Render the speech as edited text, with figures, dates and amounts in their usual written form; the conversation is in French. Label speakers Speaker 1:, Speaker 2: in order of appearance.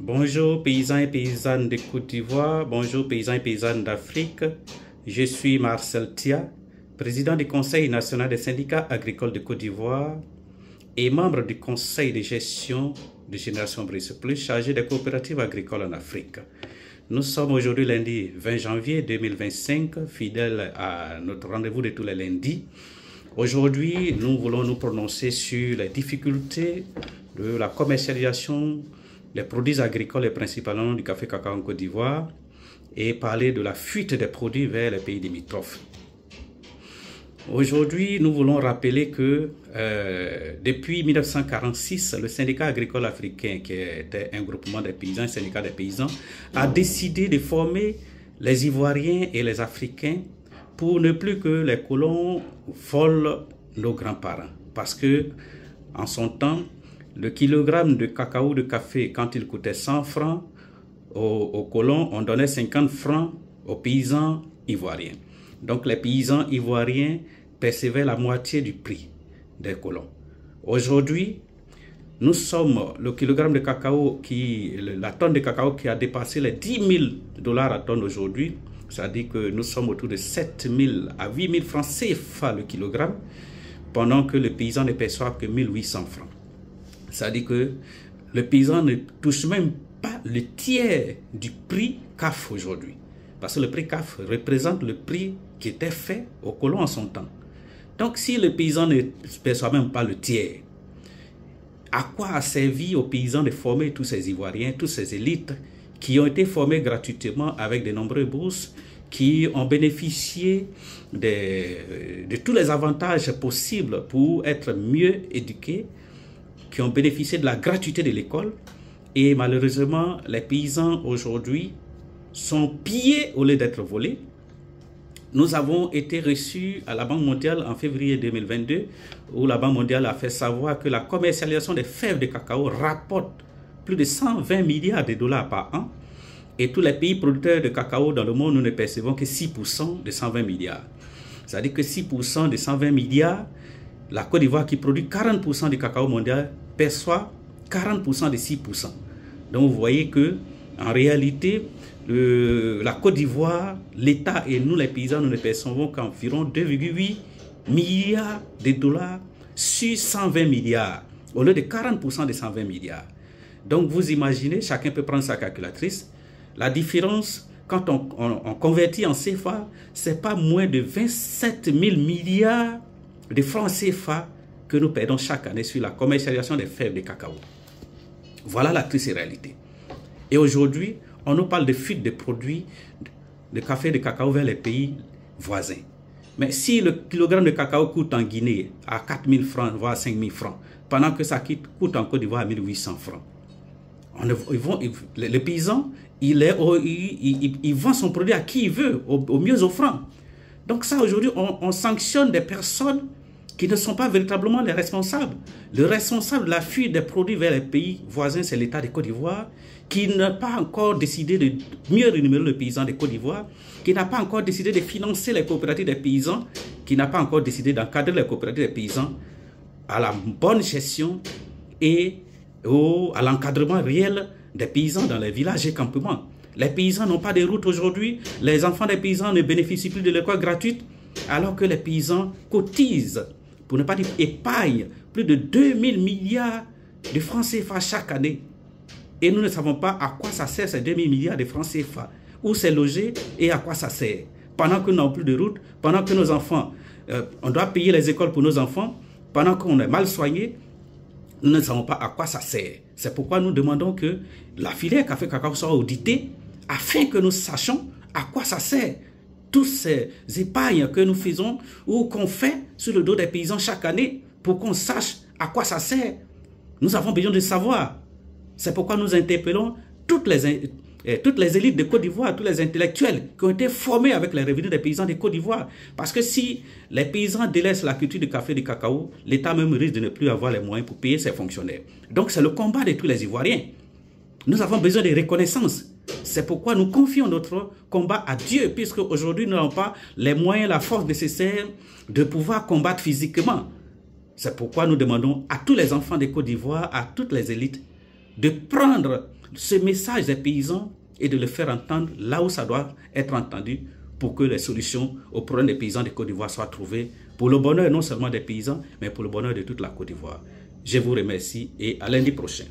Speaker 1: Bonjour paysans et paysannes de Côte d'Ivoire, bonjour paysans et paysannes d'Afrique. Je suis Marcel Tia, président du Conseil national des syndicats agricoles de Côte d'Ivoire et membre du Conseil de gestion de Génération Brice Plus chargé des coopératives agricoles en Afrique. Nous sommes aujourd'hui lundi 20 janvier 2025, fidèles à notre rendez-vous de tous les lundis. Aujourd'hui, nous voulons nous prononcer sur les difficultés de la commercialisation des produits agricoles et principalement du café cacao en Côte d'Ivoire et parler de la fuite des produits vers les pays limitrophes. Aujourd'hui, nous voulons rappeler que depuis 1946, le syndicat agricole africain, qui était un groupement des paysans, un syndicat des paysans, a décidé de former les Ivoiriens et les Africains pour ne plus que les colons volent nos grands-parents. Parce que, en son temps, le kilogramme de cacao de café, quand il coûtait 100 francs aux colons, on donnait 50 francs aux paysans ivoiriens. Donc les paysans ivoiriens percevaient la moitié du prix des colons. Aujourd'hui, nous sommes le kilogramme de cacao, la tonne de cacao qui a dépassé les 10 000 $ à tonne aujourd'hui. C'est-à-dire que nous sommes autour de 7 000 à 8 000 francs CFA le kilogramme, pendant que le paysan ne perçoit que 1 800 francs. C'est-à-dire que le paysan ne touche même pas le tiers du prix CAF aujourd'hui. Parce que le prix CAF représente le prix qui était fait aux colons en son temps. Donc si le paysan ne perçoit même pas le tiers, à quoi a servi aux paysans de former tous ces Ivoiriens, toutes ces élites qui ont été formés gratuitement avec de nombreuses bourses, qui ont bénéficié de tous les avantages possibles pour être mieux éduqués, qui ont bénéficié de la gratuité de l'école. Et malheureusement, les paysans aujourd'hui sont pillés au lieu d'être volés. Nous avons été reçus à la Banque mondiale en février 2022, où la Banque mondiale a fait savoir que la commercialisation des fèves de cacao rapporte plus de 120 milliards de dollars par an. Et tous les pays producteurs de cacao dans le monde, nous ne percevons que 6% de 120 milliards. C'est-à-dire que 6% de 120 milliards, la Côte d'Ivoire qui produit 40% du cacao mondial perçoit 40% de 6%. Donc vous voyez que en réalité, la Côte d'Ivoire, l'État et nous les paysans, nous ne percevons qu'environ 2,8 milliards de dollars sur 120 milliards, au lieu de 40% de 120 milliards. Donc vous imaginez, chacun peut prendre sa calculatrice, la différence quand on convertit en CFA, ce n'est pas moins de 27 000 milliards de francs CFA que nous perdons chaque année sur la commercialisation des fèves de cacao. Voilà la triste réalité. Et aujourd'hui, on nous parle de fuite de produits de café de cacao vers les pays voisins. Mais si le kilogramme de cacao coûte en Guinée à 4 000 francs, voire 5 000 francs, pendant que ça coûte en Côte d'Ivoire à 1 800 francs, le paysan, il vend son produit à qui il veut, au mieux offrant. Donc ça, aujourd'hui, on sanctionne des personnes qui ne sont pas véritablement les responsables. Le responsable de la fuite des produits vers les pays voisins, c'est l'État de Côte d'Ivoire, qui n'a pas encore décidé de mieux rémunérer le paysan de Côte d'Ivoire, qui n'a pas encore décidé de financer les coopératives des paysans, qui n'a pas encore décidé d'encadrer les coopératives des paysans à la bonne gestion et à l'encadrement réel des paysans dans les villages et campements. Les paysans n'ont pas de route aujourd'hui, les enfants des paysans ne bénéficient plus de l'école gratuite, alors que les paysans cotisent, pour ne pas dire épargnent, plus de 2 000 milliards de francs CFA chaque année. Et nous ne savons pas à quoi ça sert ces 2 000 milliards de francs CFA, où c'est logé et à quoi ça sert. Pendant que nous n'avons plus de route, pendant que nos enfants, on doit payer les écoles pour nos enfants, pendant qu'on est mal soigné, nous ne savons pas à quoi ça sert. C'est pourquoi nous demandons que la filière café cacao soit auditée afin que nous sachions à quoi ça sert. Tous ces épargnes que nous faisons ou qu'on fait sur le dos des paysans chaque année pour qu'on sache à quoi ça sert. Nous avons besoin de savoir. C'est pourquoi nous interpellons toutes les élites de Côte d'Ivoire, tous les intellectuels qui ont été formés avec les revenus des paysans de Côte d'Ivoire. Parce que si les paysans délaissent la culture du café et du cacao, l'État même risque de ne plus avoir les moyens pour payer ses fonctionnaires. Donc c'est le combat de tous les Ivoiriens. Nous avons besoin de reconnaissance. C'est pourquoi nous confions notre combat à Dieu, puisque aujourd'hui nous n'avons pas les moyens, la force nécessaire de pouvoir combattre physiquement. C'est pourquoi nous demandons à tous les enfants de Côte d'Ivoire, à toutes les élites, de prendre ce message des paysans et de le faire entendre là où ça doit être entendu pour que les solutions aux problèmes des paysans de Côte d'Ivoire soient trouvées pour le bonheur non seulement des paysans, mais pour le bonheur de toute la Côte d'Ivoire. Je vous remercie et à lundi prochain.